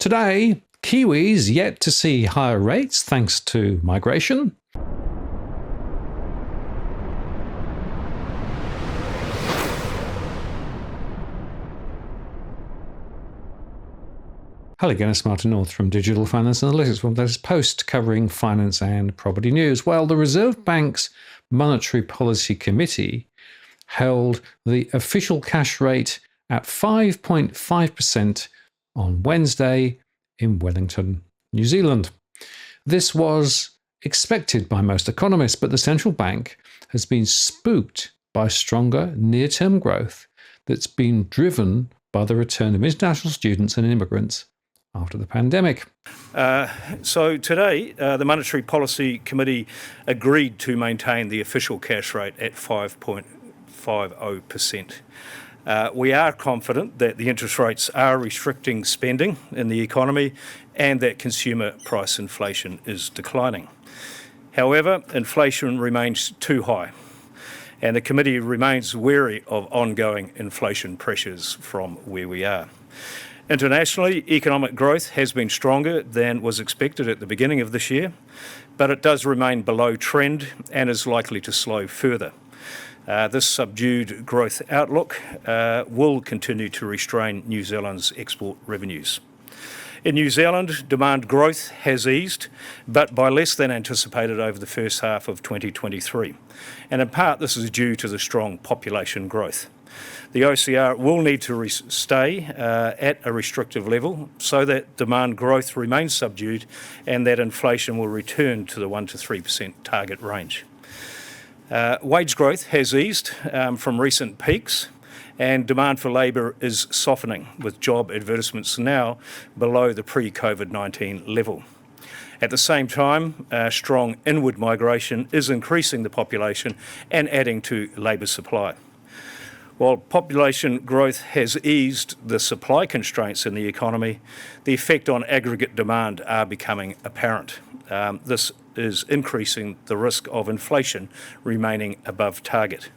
Today, Kiwis yet to see higher rates thanks to migration. Hello again, it's Martin North from Digital Finance Analytics, from this post covering finance and property news. Well, the Reserve Bank's Monetary Policy Committee held the official cash rate at 5.5% on Wednesday in Wellington, New Zealand. This was expected by most economists, but the central bank has been spooked by stronger near-term growth that's been driven by the return of international students and immigrants after the pandemic. So today, the Monetary Policy Committee agreed to maintain the official cash rate at 5.50%. We are confident that the interest rates are restricting spending in the economy and that consumer price inflation is declining. However, inflation remains too high, and the committee remains wary of ongoing inflation pressures from where we are. Internationally, economic growth has been stronger than was expected at the beginning of this year, but it does remain below trend and is likely to slow further. This subdued growth outlook will continue to restrain New Zealand's export revenues. In New Zealand, demand growth has eased, but by less than anticipated over the first half of 2023. And in part, this is due to the strong population growth. The OCR will need to stay at a restrictive level so that demand growth remains subdued and that inflation will return to the 1 to 3% target range. Wage growth has eased from recent peaks, and demand for labour is softening, with job advertisements now below the pre-COVID-19 level. At the same time, strong inward migration is increasing the population and adding to labour supply. While population growth has eased the supply constraints in the economy, the effect on aggregate demand are becoming apparent. This is increasing the risk of inflation remaining above target.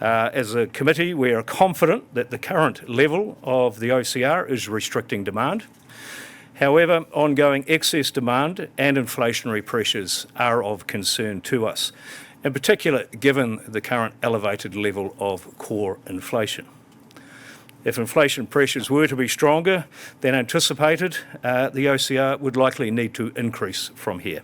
As a committee, we are confident that the current level of the OCR is restricting demand. However, ongoing excess demand and inflationary pressures are of concern to us, in particular given the current elevated level of core inflation. If inflation pressures were to be stronger than anticipated, the OCR would likely need to increase from here.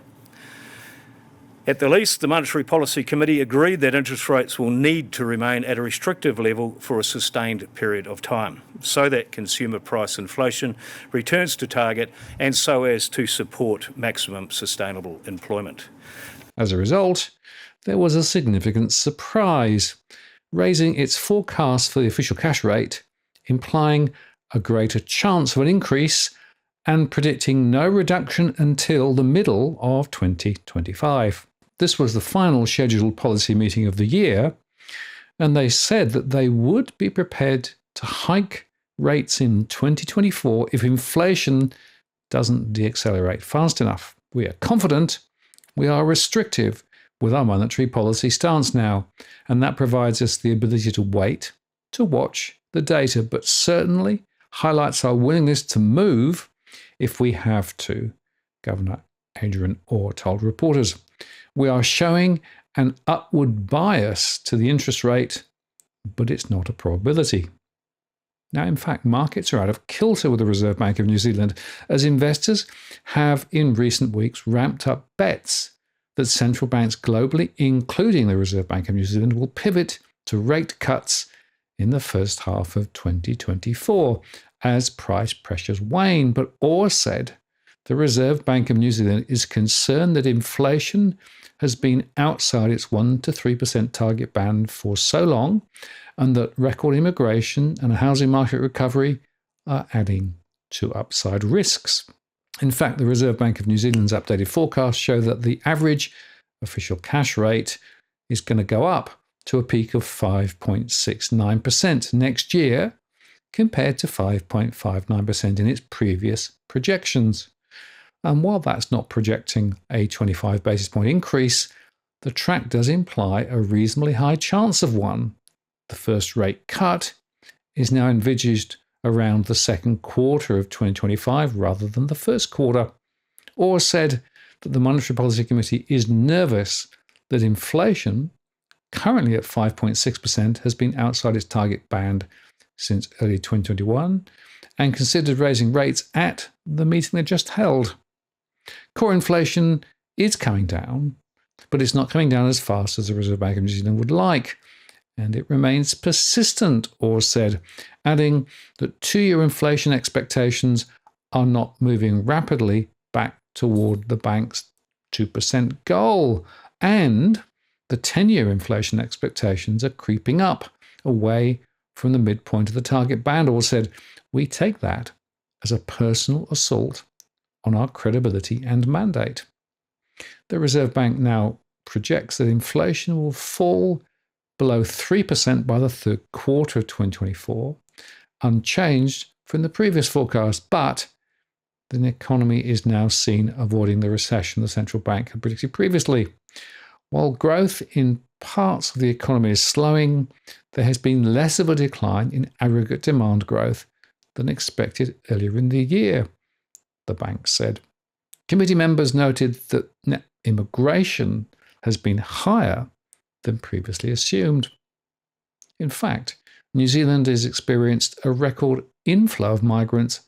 At the least, the Monetary Policy Committee agreed that interest rates will need to remain at a restrictive level for a sustained period of time, so that consumer price inflation returns to target and so as to support maximum sustainable employment. As a result, there was a significant surprise, raising its forecast for the official cash rate, implying a greater chance of an increase and predicting no reduction until the middle of 2025. This was the final scheduled policy meeting of the year, and they said that they would be prepared to hike rates in 2024 if inflation doesn't decelerate fast enough. We are confident, we are restrictive with our monetary policy stance now, and that provides us the ability to wait, to watch the data, but certainly highlights our willingness to move if we have to, Governor Adrian Orr told reporters. We are showing an upward bias to the interest rate, but it's not a probability. Now, in fact, markets are out of kilter with the Reserve Bank of New Zealand, as investors have in recent weeks ramped up bets that central banks globally, including the Reserve Bank of New Zealand, will pivot to rate cuts in the first half of 2024 as price pressures wane. But Orr said the Reserve Bank of New Zealand is concerned that inflation has been outside its 1 to 3% target band for so long, and that record immigration and a housing market recovery are adding to upside risks. In fact, the Reserve Bank of New Zealand's updated forecasts show that the average official cash rate is going to go up to a peak of 5.69% next year, compared to 5.59% in its previous projections. And while that's not projecting a 25 basis point increase, the track does imply a reasonably high chance of one. The first rate cut is now envisaged around the second quarter of 2025 rather than the first quarter. Orr said that the Monetary Policy Committee is nervous that inflation, currently at 5.6%, has been outside its target band since early 2021 and considered raising rates at the meeting they just held. Core inflation is coming down, but it's not coming down as fast as the Reserve Bank of New Zealand would like, and it remains persistent, Orr said, adding that two-year inflation expectations are not moving rapidly back toward the bank's 2% goal, and the 10-year inflation expectations are creeping up away from the midpoint of the target band. Orr said, "We take that as a personal assault on our credibility and mandate." The Reserve Bank now projects that inflation will fall below 3% by the third quarter of 2024, unchanged from the previous forecast, but the economy is now seen avoiding the recession the central bank had predicted previously. While growth in parts of the economy is slowing, there has been less of a decline in aggregate demand growth than expected earlier in the year, the bank said. Committee members noted that net immigration has been higher than previously assumed. In fact, New Zealand has experienced a record inflow of migrants,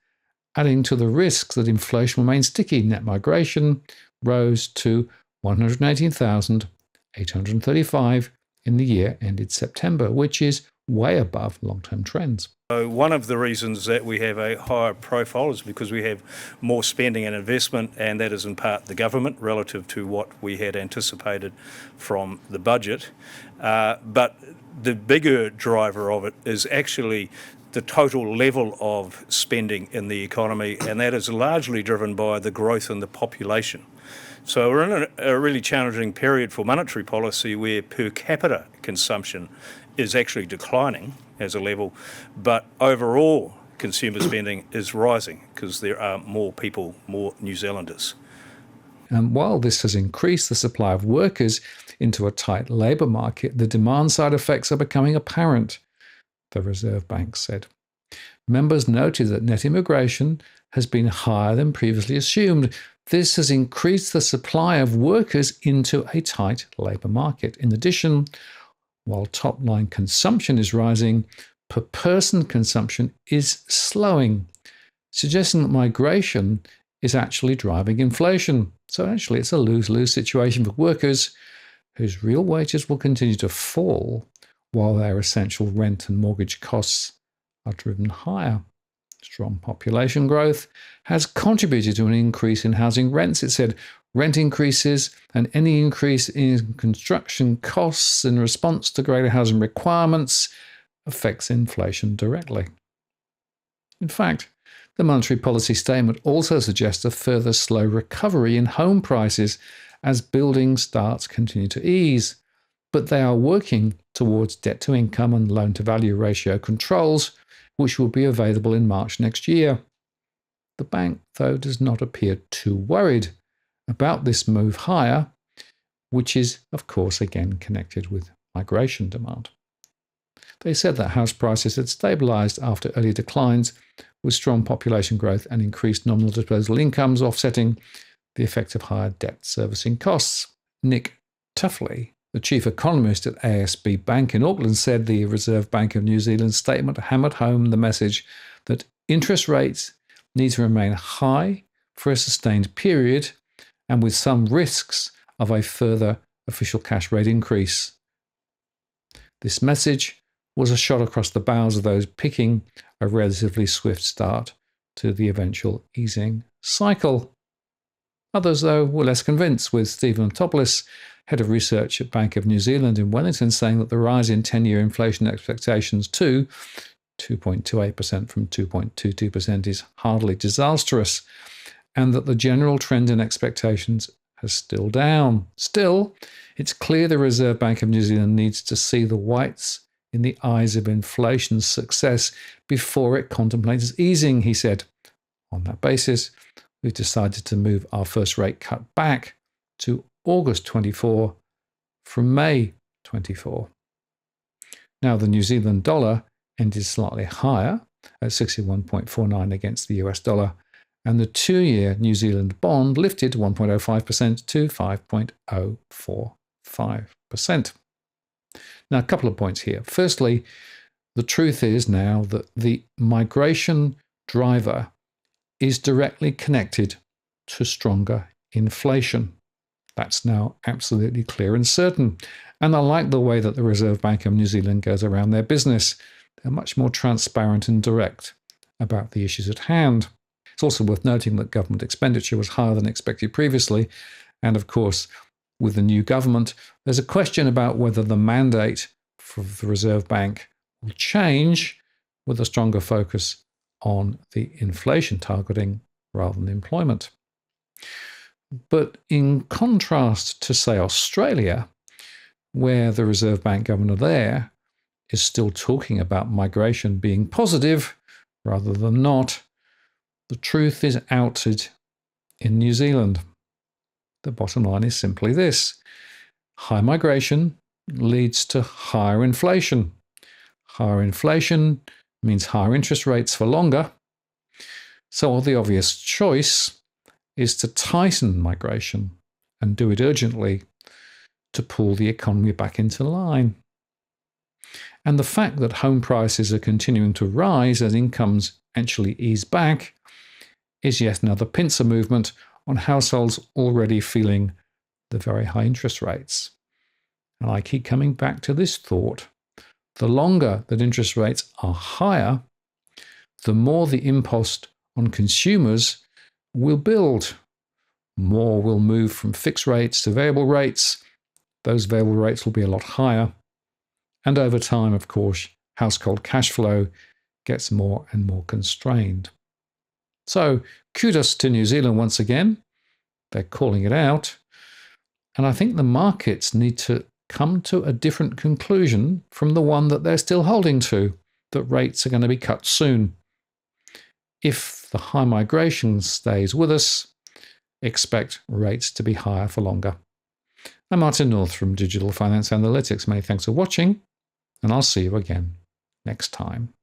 adding to the risks that inflation will remain sticky. Net migration rose to 118,835 in the year ended September, which is way above long-term trends. So one of the reasons that we have a higher profile is because we have more spending and investment, and that is in part the government relative to what we had anticipated from the budget. But the bigger driver of it is actually the total level of spending in the economy, and that is largely driven by the growth in the population. So we're in a really challenging period for monetary policy where per capita consumption is actually declining as a level, but overall consumer spending is rising because there are more people, more New Zealanders. And while this has increased the supply of workers into a tight labour market, the demand side effects are becoming apparent, the Reserve Bank said. Members noted that net immigration has been higher than previously assumed. This has increased the supply of workers into a tight labour market. In addition, while top-line consumption is rising, per-person consumption is slowing, suggesting that migration is actually driving inflation. So actually, it's a lose-lose situation for workers whose real wages will continue to fall while their essential rent and mortgage costs are driven higher. Strong population growth has contributed to an increase in housing rents, it said. Rent increases and any increase in construction costs in response to greater housing requirements affects inflation directly. In fact, the monetary policy statement also suggests a further slow recovery in home prices as building starts continue to ease, but they are working towards debt-to-income and loan-to-value ratio controls, which will be available in March next year. The bank, though, does not appear too worried about this move higher, which is, of course, again connected with migration demand. They said that house prices had stabilised after early declines, with strong population growth and increased nominal disposable incomes offsetting the effect of higher debt servicing costs. Nick Tuffley, the chief economist at ASB Bank in Auckland, said the Reserve Bank of New Zealand's statement hammered home the message that interest rates need to remain high for a sustained period and with some risks of a further official cash rate increase. This message was a shot across the bows of those picking a relatively swift start to the eventual easing cycle. Others, though, were less convinced, with Stephen Toplis, head of research at Bank of New Zealand in Wellington, saying that the rise in 10-year inflation expectations to 2.28% from 2.22% is hardly disastrous, and that the general trend in expectations has still down. Still, it's clear the Reserve Bank of New Zealand needs to see the whites in the eyes of inflation's success before it contemplates easing, he said. On that basis, we've decided to move our first rate cut back to August 24 from May 24. Now, the New Zealand dollar ended slightly higher at 61.49 against the US dollar, and the 2-year New Zealand bond lifted 1.05% to 5.045%. Now, a couple of points here. Firstly, the truth is now that the migration driver is directly connected to stronger inflation. That's now absolutely clear and certain. And I like the way that the Reserve Bank of New Zealand goes around their business. They're much more transparent and direct about the issues at hand. It's also worth noting that government expenditure was higher than expected previously. And of course, with the new government, there's a question about whether the mandate for the Reserve Bank will change with a stronger focus on the inflation targeting rather than employment. But in contrast to, say, Australia, where the Reserve Bank governor there is still talking about migration being positive rather than not, the truth is outed in New Zealand. The bottom line is simply this: high migration leads to higher inflation. Higher inflation means higher interest rates for longer. So the obvious choice is to tighten migration and do it urgently to pull the economy back into line. And the fact that home prices are continuing to rise as incomes actually ease back is yet another pincer movement on households already feeling the very high interest rates. And I keep coming back to this thought: the longer that interest rates are higher, the more the impost on consumers will build. More will move from fixed rates to variable rates. Those variable rates will be a lot higher. And over time, of course, household cash flow gets more and more constrained. So kudos to New Zealand once again. They're calling it out. And I think the markets need to come to a different conclusion from the one that they're still holding to, that rates are going to be cut soon. If the high migration stays with us, expect rates to be higher for longer. I'm Martin North from Digital Finance Analytics. Many thanks for watching, and I'll see you again next time.